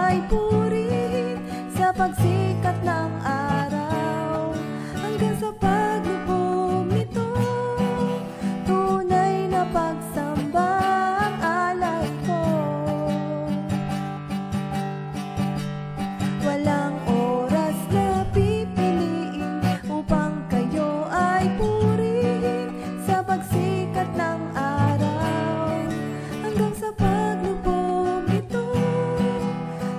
ay purihin sa pagsikat ng araw, hanggang sa paglubog nito. Tunay na pagsamba ang alay ko. Walang oras na pipiliin upang kayo ay purihin sa pagsikat ng araw, hanggang sa paglubog nito.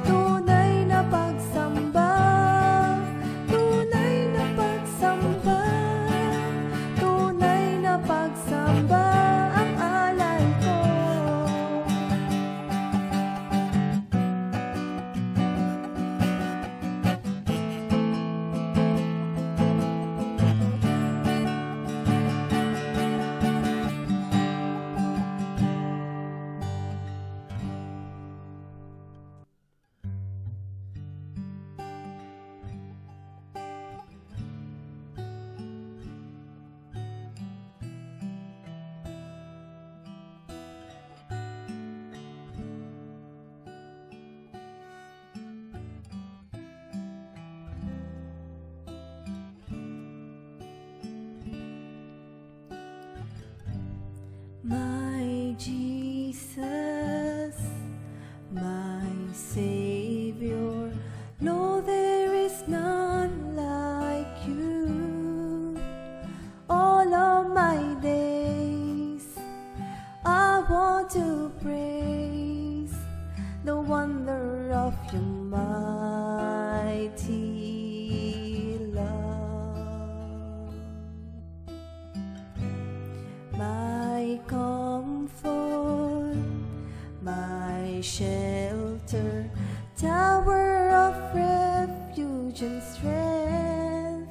Tunay na pagsamba, tunay na pagsamba, tunay na pagsamba ang alay ko. My Jesus, my Savior, no, there is none like you. All of my days I want to praise the wonder of your mighty love. My comfort, my shelter, tower of refuge and strength.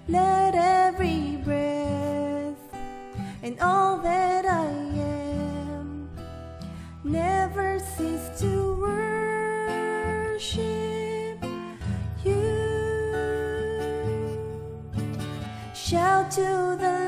Let every breath and all that I am never cease to worship you. Shout to the